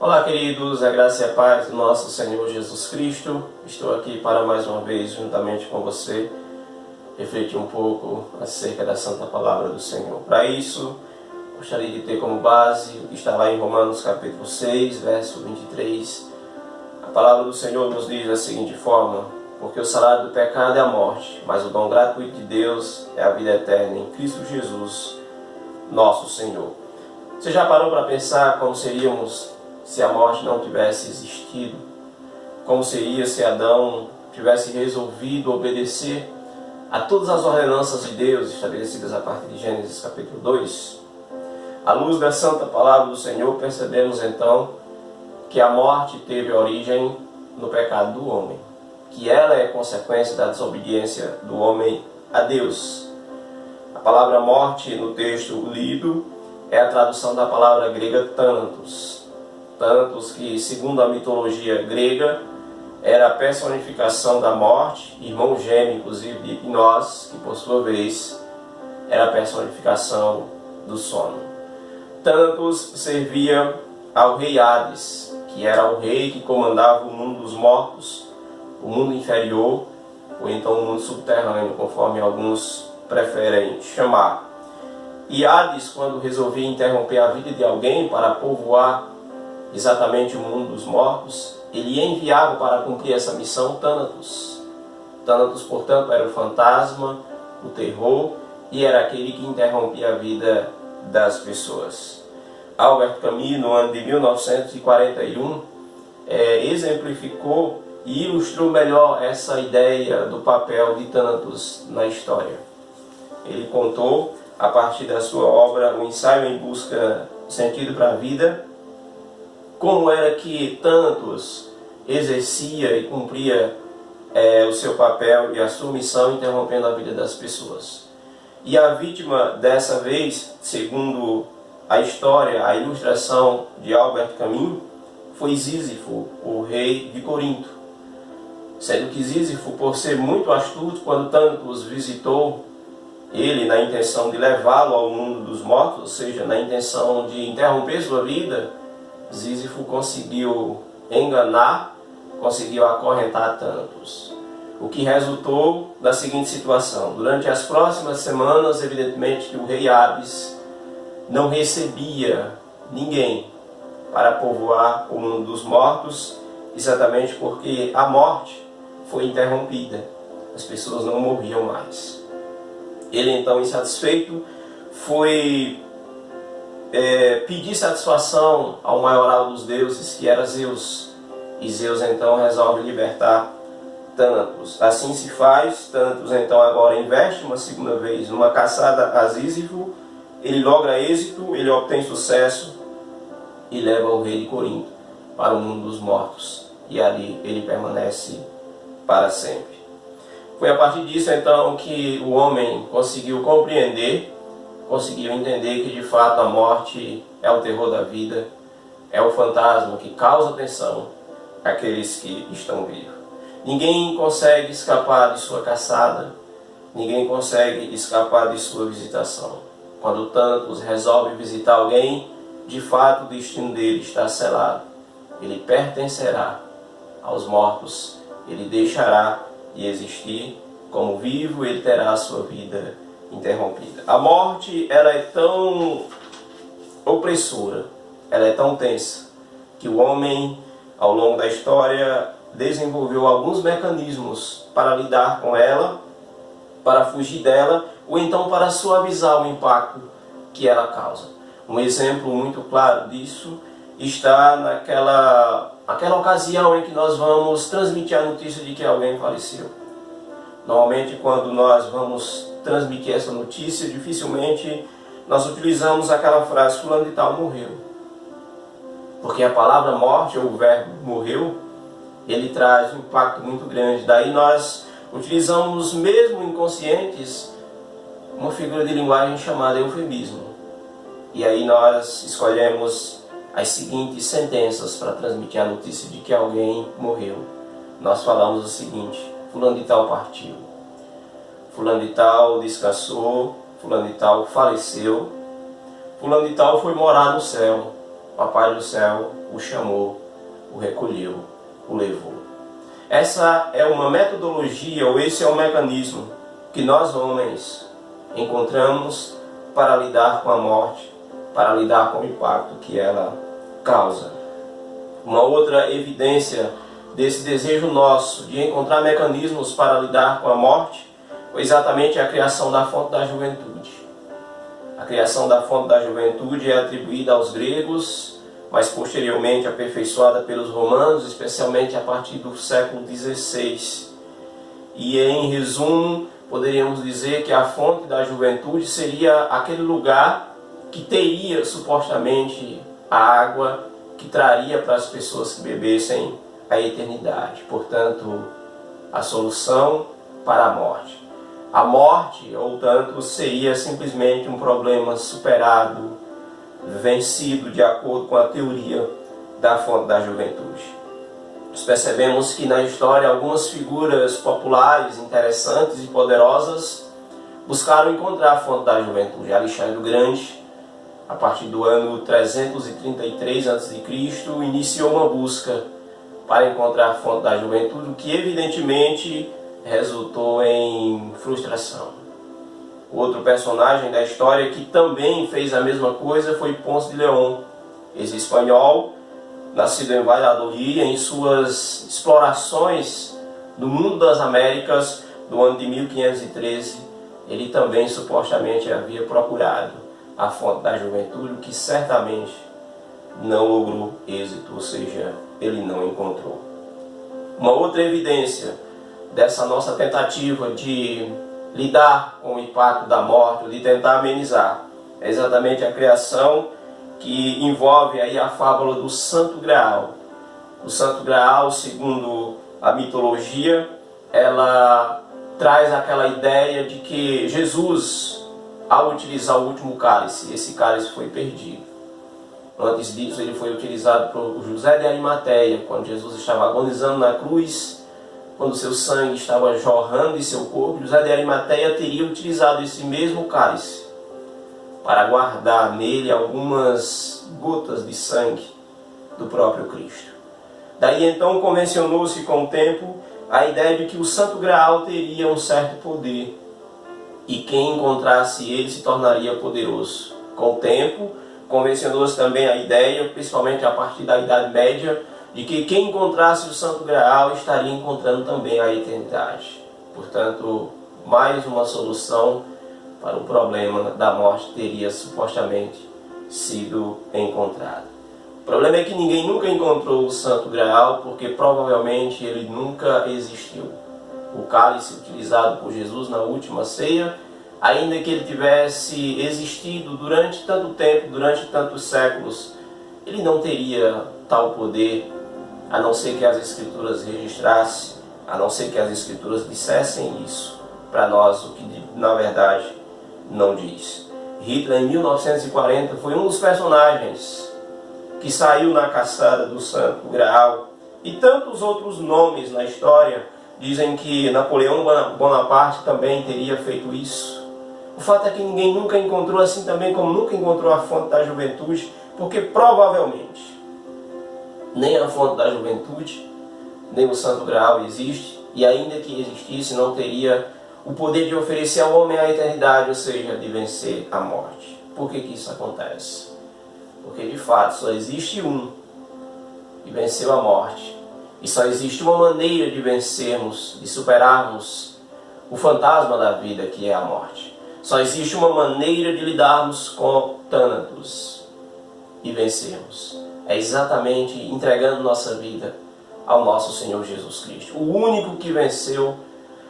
Olá, queridos, a graça e a paz do nosso Senhor Jesus Cristo. Estou aqui para mais uma vez, juntamente com você, refletir um pouco acerca da Santa Palavra do Senhor. Para isso, gostaria de ter como base o que está lá em Romanos capítulo 6, verso 23. A Palavra do Senhor nos diz da seguinte forma: porque o salário do pecado é a morte, mas o dom gratuito de Deus é a vida eterna em Cristo Jesus, nosso Senhor. Você já parou para pensar como seríamos se a morte não tivesse existido? Como seria se Adão tivesse resolvido obedecer a todas as ordenanças de Deus estabelecidas a partir de Gênesis capítulo 2? À luz da santa palavra do Senhor, percebemos então que a morte teve origem no pecado do homem, que ela é consequência da desobediência do homem a Deus. A palavra morte no texto lido é a tradução da palavra grega Thanatos. Thanatos, que segundo a mitologia grega era a personificação da morte, irmão gêmeo inclusive de Hipnós, que por sua vez era a personificação do sono. Thanatos servia ao rei Hades, que era o rei que comandava o mundo dos mortos, o mundo inferior, ou então o mundo subterrâneo, conforme alguns preferem chamar. E Hades, quando resolvia interromper a vida de alguém para povoar exatamente o mundo dos mortos, ele enviava para cumprir essa missão Thanatos. Thanatos, portanto, era o fantasma, o terror, e era aquele que interrompia a vida das pessoas. Albert Camus, no ano de 1941, exemplificou e ilustrou melhor essa ideia do papel de Thanatos na história. Ele contou, a partir da sua obra, O Ensaio em Busca do Sentido para a Vida, como era que Thanatos exercia e cumpria o seu papel e a sua missão, interrompendo a vida das pessoas. E a vítima dessa vez, segundo a história, a ilustração de Albert Camus, foi Sísifo, o rei de Corinto. Sendo que Sísifo, por ser muito astuto, quando Thanatos visitou ele na intenção de levá-lo ao mundo dos mortos, ou seja, na intenção de interromper sua vida, Sísifo conseguiu enganar, conseguiu acorrentar Thanatos. O que resultou da seguinte situação: durante as próximas semanas, evidentemente que o rei Hades não recebia ninguém para povoar o mundo dos mortos, exatamente porque a morte foi interrompida, as pessoas não morriam mais. Ele então, insatisfeito, foi pedir satisfação ao maioral dos deuses, que era Zeus. E Zeus então resolve libertar Thanatos. Assim se faz. Thanatos então agora investe uma segunda vez numa caçada a Sísifo. Ele logra êxito, ele obtém sucesso e leva o rei de Corinto para o mundo dos mortos. E ali ele permanece para sempre. Foi a partir disso então que o homem conseguiu compreender, conseguiu entender que de fato a morte é o terror da vida, é o fantasma que causa tensão àqueles que estão vivos. Ninguém consegue escapar de sua caçada, ninguém consegue escapar de sua visitação. Quando Thanatos resolve visitar alguém, de fato o destino dele está selado. Ele pertencerá aos mortos, ele deixará de existir como vivo, ele terá a sua vida interrompida. A morte, ela é tão opressora, ela é tão tensa, que o homem, ao longo da história, desenvolveu alguns mecanismos para lidar com ela, para fugir dela, ou então para suavizar o impacto que ela causa. Um exemplo muito claro disso está naquela ocasião em que nós vamos transmitir a notícia de que alguém faleceu. Normalmente, quando nós vamos transmitir essa notícia, dificilmente nós utilizamos aquela frase: fulano de tal morreu. Porque a palavra morte, ou o verbo morreu, ele traz um impacto muito grande. Daí nós utilizamos, mesmo inconscientes, uma figura de linguagem chamada eufemismo. E aí nós escolhemos as seguintes sentenças para transmitir a notícia de que alguém morreu. Nós falamos o seguinte: fulano de tal partiu, fulano de tal descansou, fulano de tal faleceu, fulano de tal foi morar no céu. Papai do céu o chamou, o recolheu, o levou. Essa é uma metodologia, ou esse é um mecanismo que nós homens encontramos para lidar com a morte, para lidar com o impacto que ela causa. Uma outra evidência desse desejo nosso de encontrar mecanismos para lidar com a morte foi exatamente a criação da fonte da juventude. A criação da fonte da juventude é atribuída aos gregos, mas posteriormente aperfeiçoada pelos romanos, especialmente a partir do século XVI. E em resumo, poderíamos dizer que a fonte da juventude seria aquele lugar que teria supostamente a água que traria para as pessoas que bebessem a eternidade. Portanto, a solução para a morte. A morte, ou tanto, seria simplesmente um problema superado, vencido de acordo com a teoria da fonte da juventude. Nós percebemos que na história algumas figuras populares, interessantes e poderosas buscaram encontrar a fonte da juventude. Alexandre o Grande, a partir do ano 333 a.C., iniciou uma busca para encontrar a fonte da juventude, o que evidentemente resultou em frustração. Outro personagem da história que também fez a mesma coisa foi Ponce de León, esse espanhol, nascido em Valladolid, em suas explorações no mundo das Américas do ano de 1513, ele também supostamente havia procurado a fonte da juventude, que certamente não logrou êxito, ou seja, ele não encontrou. Uma outra evidência dessa nossa tentativa de lidar com o impacto da morte, de tentar amenizar, é exatamente a criação que envolve aí a fábula do Santo Graal. O Santo Graal, segundo a mitologia, ela traz aquela ideia de que Jesus, ao utilizar o último cálice, esse cálice foi perdido. Antes disso, ele foi utilizado por José de Arimateia, quando Jesus estava agonizando na cruz, quando seu sangue estava jorrando em seu corpo. José de Arimateia teria utilizado esse mesmo cálice para guardar nele algumas gotas de sangue do próprio Cristo. Daí então convencionou-se com o tempo a ideia de que o Santo Graal teria um certo poder e quem encontrasse ele se tornaria poderoso. Com o tempo convencionou-se também a ideia, principalmente a partir da Idade Média, de que quem encontrasse o Santo Graal estaria encontrando também a eternidade. Portanto, mais uma solução para o problema da morte teria supostamente sido encontrada. O problema é que ninguém nunca encontrou o Santo Graal, porque provavelmente ele nunca existiu. O cálice utilizado por Jesus na última ceia, ainda que ele tivesse existido durante tanto tempo, durante tantos séculos, ele não teria tal poder, a não ser que as Escrituras registrassem, a não ser que as Escrituras dissessem isso para nós, o que na verdade não diz. Hitler, em 1940, foi um dos personagens que saiu na caçada do Santo Graal. E tantos outros nomes na história dizem que Napoleão Bonaparte também teria feito isso. O fato é que ninguém nunca encontrou, assim também como nunca encontrou a fonte da juventude, porque provavelmente nem a fonte da juventude, nem o Santo Graal existe, e ainda que existisse, não teria o poder de oferecer ao homem a eternidade, ou seja, de vencer a morte. Por que isso acontece? Porque de fato só existe um que venceu a morte, e só existe uma maneira de vencermos, de superarmos o fantasma da vida, que é a morte. Só existe uma maneira de lidarmos com Thanatos e vencermos. É exatamente entregando nossa vida ao nosso Senhor Jesus Cristo, o único que venceu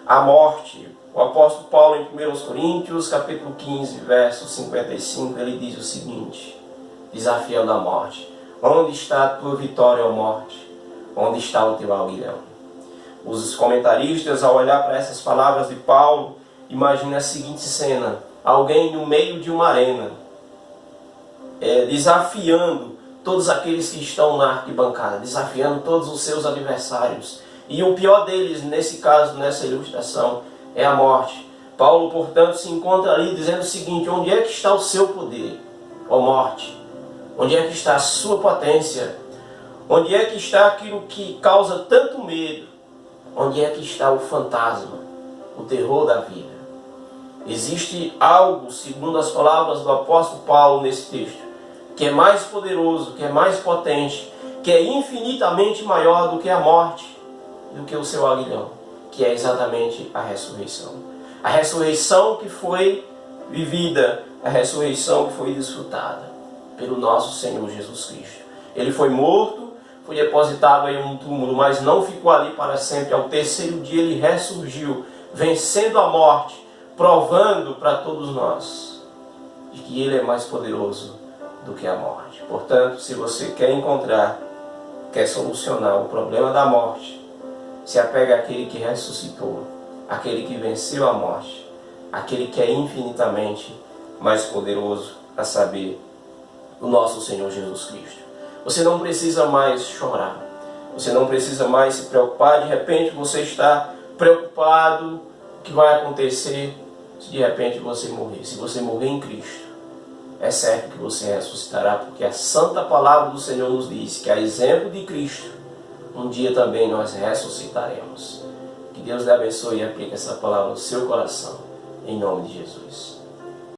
a morte. O apóstolo Paulo, em 1 Coríntios, capítulo 15, verso 55, ele diz o seguinte, desafiando a morte: onde está a tua vitória, ó morte? Onde está o teu aguilhão? Os comentaristas, ao olhar para essas palavras de Paulo, imaginam a seguinte cena: alguém no meio de uma arena, desafiando todos aqueles que estão na arquibancada, desafiando todos os seus adversários. E o pior deles, nesse caso, nessa ilustração, é a morte. Paulo, portanto, se encontra ali dizendo o seguinte: onde é que está o seu poder, ó morte? Onde é que está a sua potência? Onde é que está aquilo que causa tanto medo? Onde é que está o fantasma, o terror da vida? Existe algo, segundo as palavras do apóstolo Paulo nesse texto, que é mais poderoso, que é mais potente, que é infinitamente maior do que a morte, do que o seu aguilhão, que é exatamente a ressurreição. A ressurreição que foi vivida, a ressurreição que foi desfrutada pelo nosso Senhor Jesus Cristo. Ele foi morto, foi depositado em um túmulo, mas não ficou ali para sempre. Ao terceiro dia ele ressurgiu, vencendo a morte, provando para todos nós de que ele é mais poderoso do que a morte. Portanto, se você quer encontrar, quer solucionar o problema da morte, se apega àquele que ressuscitou, aquele que venceu a morte, aquele que é infinitamente mais poderoso, a saber, o nosso Senhor Jesus Cristo. Você não precisa mais chorar, você não precisa mais se preocupar. De repente você está preocupado, o que vai acontecer se de repente você morrer? Se você morrer em Cristo, é certo que você ressuscitará, porque a santa palavra do Senhor nos diz que, a exemplo de Cristo, um dia também nós ressuscitaremos. Que Deus lhe abençoe e aplique essa palavra no seu coração, em nome de Jesus.